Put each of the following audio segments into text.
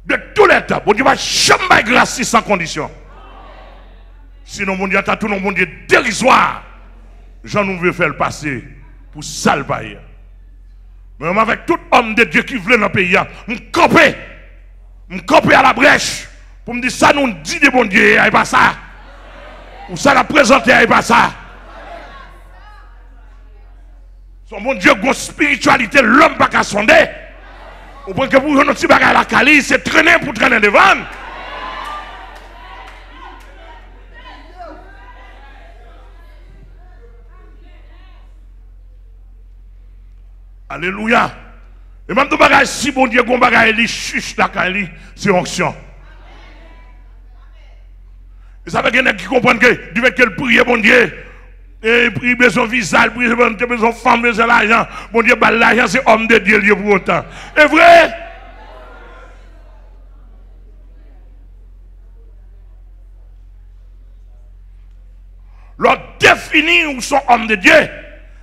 De tous les temps. Bon Dieu va jamais grâce sans condition. Sinon, mon Dieu, tout le monde est dérisoire. Jean nous veut faire le passer pour sale paille. Mais avec tout homme de Dieu qui veut dans le pays, je camper à la brèche pour me dire ça nous dit de bon Dieu, et pas ça. Ou ça l'a présenté, et pas ça. Son bon Dieu, une spiritualité, l'homme pas qu'à sonder. Ou pour que vous ayez un petit bagage à la cali, c'est traîner pour traîner devant. Alléluia. Et même tout bagage, si bon Dieu, bon bagage, il chuche la cali, c'est onction. Et ça veut dire qu'il comprend que du fait qu'elle prie, bon Dieu, et prie besoin visage, prie besoin femme, besoin l'argent. Bon Dieu, bah, l'argent, c'est homme de Dieu, Dieu pour autant. C'est vrai? Leur définir où sont hommes de Dieu,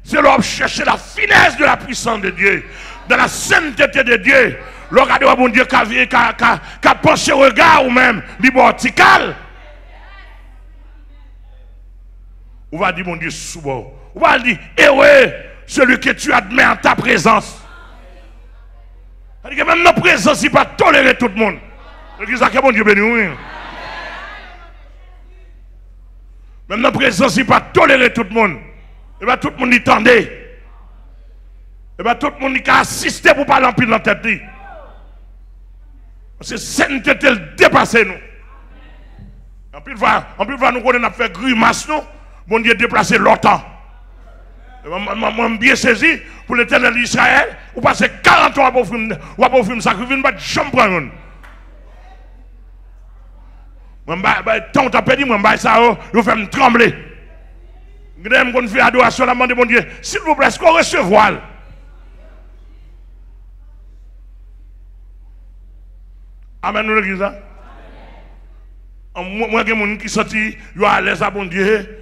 c'est leur chercher la finesse de la puissance de Dieu, de la sainteté de Dieu. Leur regarder, bon Dieu, qui a pensé au regard ou même, vertical. On va dire, mon Dieu, souvent. On va dire, heureux, celui que tu admets en ta présence. C'est-à-dire que même notre présence, il ne peut pas tolérer tout le monde. C'est ça que mon Dieu béni. Même notre présence, il ne peut pas tolérer tout le monde. Et bien tout le monde y tendait. Et bien tout le monde y a assisté pour parler en pile dans la tête. Parce que sainteté dépassé nous. En plus, nous connaissons fait grimace nous. Bon Dieu déplacé longtemps. Moi, bien saisi pour l'éternel d'Israël. Ou passer 40 ans pour faire sacrifice, je ne vais jamais prendre. Tant que tu as perdu, ça fait me trembler. Je fais adoration, je demande, mon Dieu, s'il vous plaît, est-ce qu'on recevoir? Amen, nous l'église. Moi, j'ai des gens qui sont à l'aise à bon Dieu.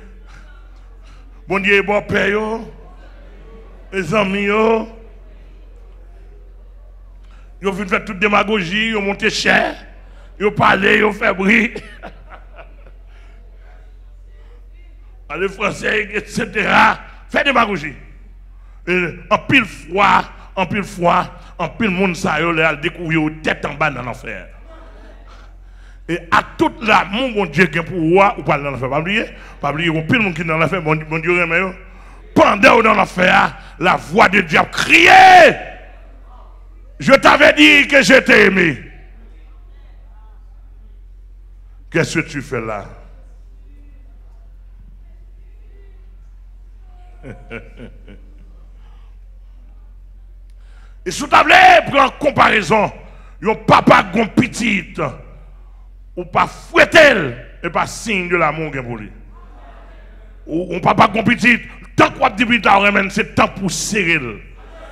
Bon Dieu, bon père, les amis, ils ont fait toute démagogie, ils ont monté cher, ils ont parlé, ils ont fait bruit. Les Français, etc. Fait démagogie. En pile fois, en pile monde, ça a découvert aux têtes en bas dans l'enfer. Et à tout l'amour, mon Dieu, qui est pour moi, ou pas dans l'enfer. Pas oublier, il y a pile monde qui est dans l'enfer, mon Dieu, pendant dans l'enfer, la voix de Dieu criait. Je t'avais dit que je t'ai aimé. Qu'est-ce que tu fais là? Et sous table, prends comparaison. Yon papa gon petite. Ou pas fouettel. Et pas signe de l'amour pour lui. Ou papa gon petite. Tant qu'on dit plus tard, c'est temps pour serrer.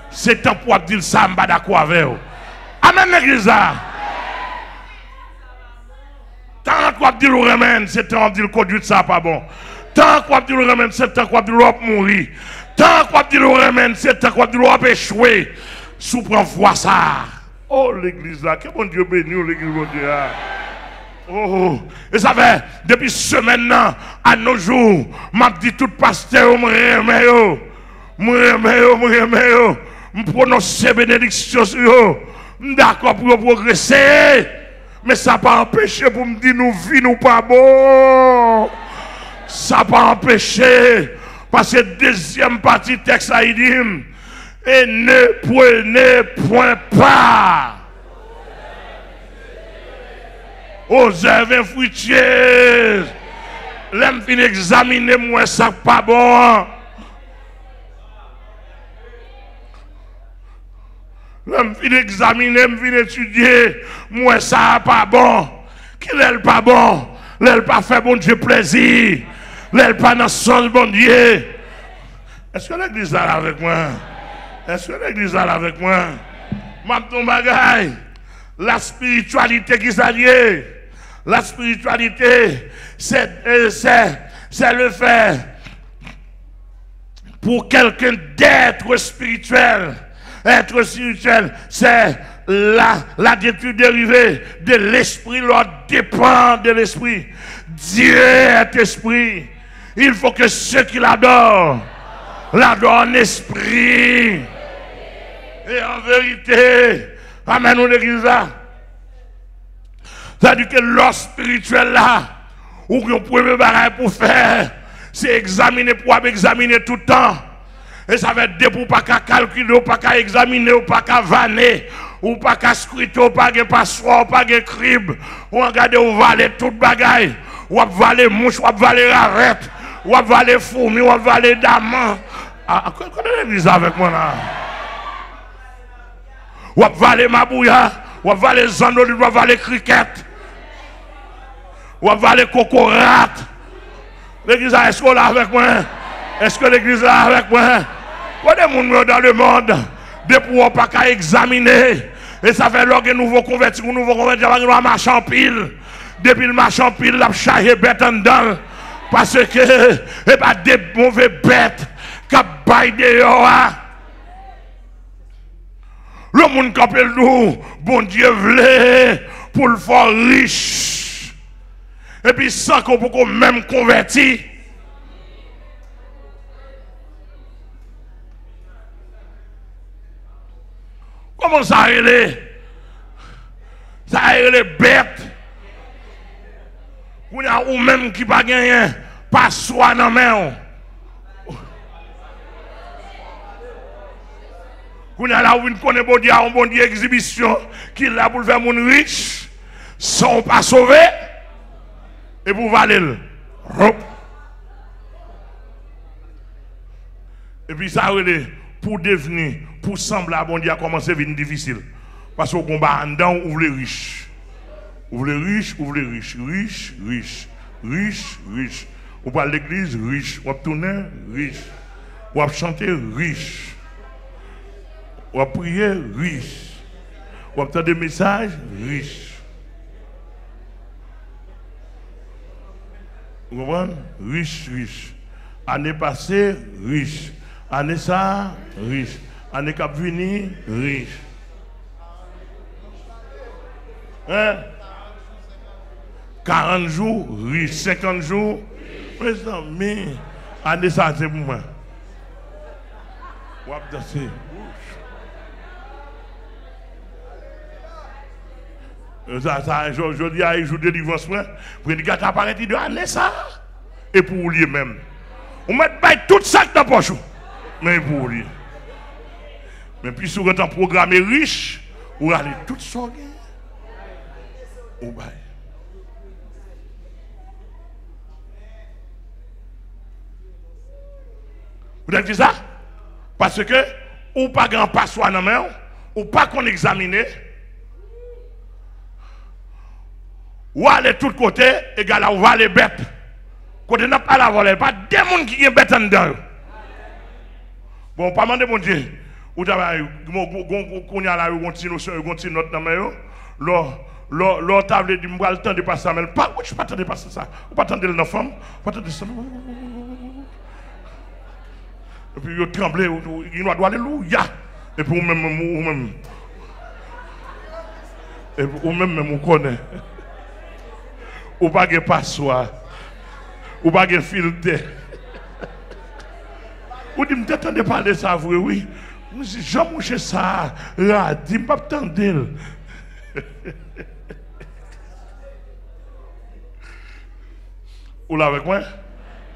C'est temps pour dire ça, m'ba d'accord avec vous. Amen, l'église. Tant qu'on dit le remède, c'est temps pour dire conduite ça pas bon. Tant qu'on dit le remède, c'est temps qu'on dit l'op mourir. Tant qu'on dit le remède, c'est temps qu'on dit l'op échouer. Sous prend foi ça. Oh l'église là, que bon Dieu bénisse l'église mon Dieu. Oh, et ça fait depuis semaine à nos jours, m'a dit tout pasteur, me prononcer bénédiction sur eux. D'accord pour progresser. Mais ça n'a pas empêché pour me dire nous vie nous pas bon. Ça n'a pas empêché. Parce que deuxième partie texte a dit et ne prenez point part aux œuvres fruitières. L'aime fin examiner moi ça pas bon. L'aime fin examiner, me fin étudier moi ça pas bon. Qu'il est pas bon, l'aile pas fait bon Dieu plaisir, l'aile pas dans son bon Dieu. Est-ce que l'église est là avec moi? Est-ce que l'église est là avec moi? Maintenant, bagaille, la spiritualité qui s'allie, la spiritualité, c'est le fait pour quelqu'un d'être spirituel. Être spirituel, c'est la nature dérivée de l'esprit, l'autre dépend de l'esprit. Dieu est esprit. Il faut que ceux qui l'adorent en esprit et en vérité. Amen, nous l'église là. C'est-à-dire que l'or spirituel là, ou qu'on premier bagage pour faire, c'est examiner pour examiner tout le temps. Et ça va être des pour pas qu'à calculer, ou pas qu'à examiner, ou pas qu'à vanner, ou pas qu'à scruter, ou pas qu'à passoire, ou pas qu'à crib, ou regarder ou valer tout bagage, ou valer mouche, ou valer arrête, ou valer fourmi, ou valer daman. Connais l'église avec moi là? Ou valer mabouya, ou valer zandoli, ou valer cricket, ou valer cocorat. L'église là, est-ce qu'on est avec moi? Est-ce que l'église là avec moi? Quand des gens dans le monde, des pour pas qu'à examiner, et ça fait lors que nouveau converti, va marcher en pile. Depuis le marche en pile, la charge bête en dedans. Parce que, et pas des mauvais bêtes qui baillent dehors. Le monde qui appelle nous, bon Dieu voulait pour le faire riche. Et puis sans qu'on peut même convertir. Comment ça est? Ça est les bêtes. Ou même qui pas gagné, pas soi dans la main. Qu'on a là où on connaît un bon Dieu exhibition qui là pour faire mon riche, sans pas sauver, et pour valer. Et puis ça pour devenir, pour sembler à bon Dieu, a commencé à devenir difficile. Parce qu'on combat en dedans, ouvre les riches. Ouvre les riches, ouvre les riches. Riche, riche, riche, riche. On parle de l'église, riche. On va tourner, riche. On va chanter, riche. On va prier, riche. On va entendre des messages, riche. Vous comprenez? Riche, riche. Année passée, riche. Année ça, riche. Année qui venir, riche. Hein? 40 jours, riche. 50 jours, président, mais année ça, c'est pour moi. On va danser. Je dis à jour de délivrance, pour une gâte apparaît de année ça, et pour oublier même. On met tout ça dans la poche, mais pour oublier. Mais puis si on est en programme riche, on va aller tout ça, on va. Vous avez dit ça? Parce que, ou pas grand passoire dans la main, ou pas qu'on examine, ou aller de tous côtés, égal à ou va les bêtes. Côté n'a pas la voler, pas des gens qui sont bêtes en dedans. Bon, pas demander mon Dieu. Ou travail, qu'on y a là, on tire notre dans la main, l'autre table dit, moi, le temps de passer ça, mais pas, je ne pas attendre de passer ça. Ou pas attendre la femme, pas attendre ça. Et puis, il tremble, il doit aller alléluia. Et puis, ou-même, on connaît. Ou pas de passoire. Ou pas de filtre. Ou dit, je t'attendais de parler ça, oui. Jean mouché ça, là, dis pas attendre. Ou là avec moi?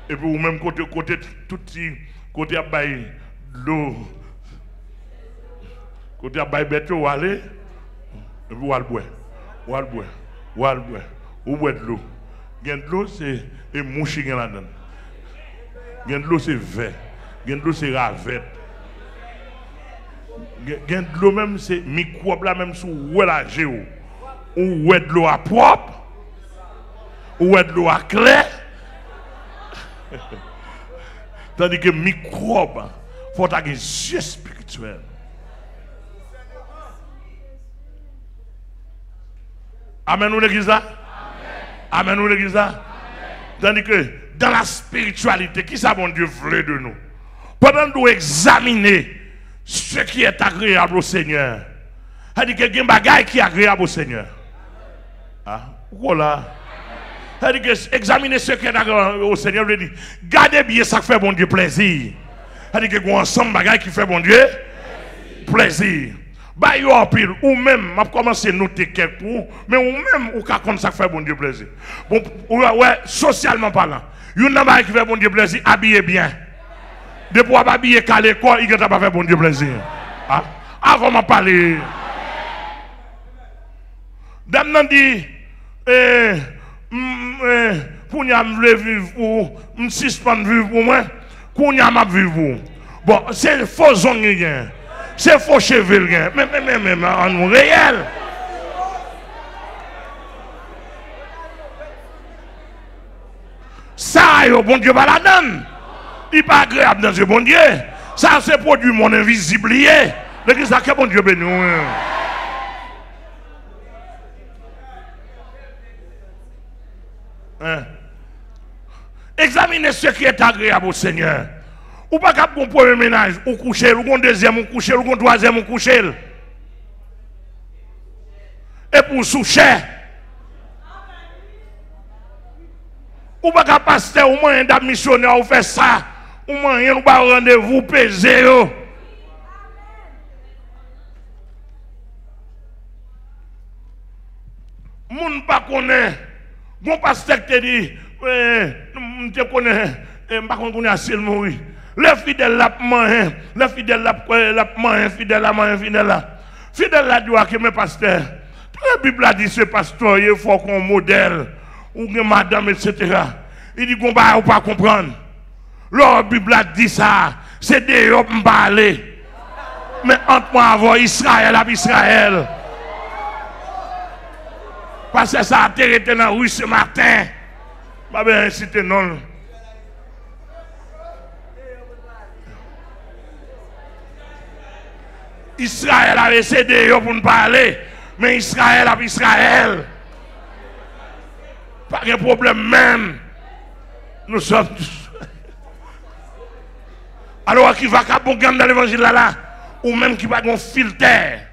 Et puis, ou même côté tout petit. Côté à bailler l'eau, côté à bailler bête, ou aller, et puis ou aller boire, ou aller boire, ou aller boire, ou boire de l'eau. Gain de l'eau, c'est et mouchi gain là-dedans. Gain de l'eau, c'est vert. Gain de l'eau, c'est ravette. Gain de l'eau, même, c'est microbe là, même sous ou la géo. Ou de l'eau à propre, ou de l'eau à clair. Tandis que microbe, il faut avoir des yeux spirituels. Amen, nous l'église là? Amen, nous l'église là? Tandis que dans la spiritualité, qui ça, bon Dieu, voulait de nous? Pendant que nous examiner ce qui est agréable au Seigneur, Ça dit que il y a des bagailles qui sont agréables au Seigneur. Ah, voilà. Ça dit que examiner ce qui est agréable au Seigneur, veut dire, gardez bien ça qui fait bon Dieu plaisir. Ça dit que vous ensemble bagailles qui fait bon Dieu plaisir. Bah, yo en pile, ou même, m'a commencé à noter quelques mots, mais ou même, ou qu'à compte ça fait bon Dieu plaisir. Bon, ouais, socialement parlant, yon n'a pas qui fait bon Dieu plaisir, habillez bien. Depuis pas habiller qu'à l'école, il n'a pas fait bon Dieu plaisir. Ah, avant de parler. Dame nan dit, pour n'y aller vivre ou, suspendre vivre pour moi, pour n'y aller vivre pour. Bon, c'est faux zone. C'est faux cheveux, mais en réel. Ça, bon Dieu va la donne. Il n'est pas agréable dans ce bon Dieu. Ça, c'est produit mon invisible. L'église, ça, que bon Dieu béni. Examinez ce qui est agréable au Seigneur. Ou pas qu'à un premier ménage, ou coucher, ou un deuxième, ou coucher, ou un troisième, ou coucher. Et pour soucher. Ou pas qu'à pasteur, ou moyen d'un missionnaire, ou fait ça. Ou moyen, ou pas rendez-vous, pesé. Moun pas connaît. Mon pasteur te dit, je connais, je connais assez le mourir. Les fidèles là, les fidèles là, fidèles là, fidèles là. Fidèles là, doit que mes pasteurs. La Bible a dit, ce pasteur, il faut qu'on modèle, ou que madame, etc. Il dit qu'on va pas comprendre. La Bible a dit ça, c'est des hommes parler. Mais entre moi avant Israël avec Israël. Parce que ça a été dans la rue ce matin. Je vais inciter non. Israël avait cédé pour nous parler, mais Israël avec Israël. Pas de problème même. Nous sommes. Alors qui va qu'à bon dans l'évangile là, ou même qui va qu'on filter.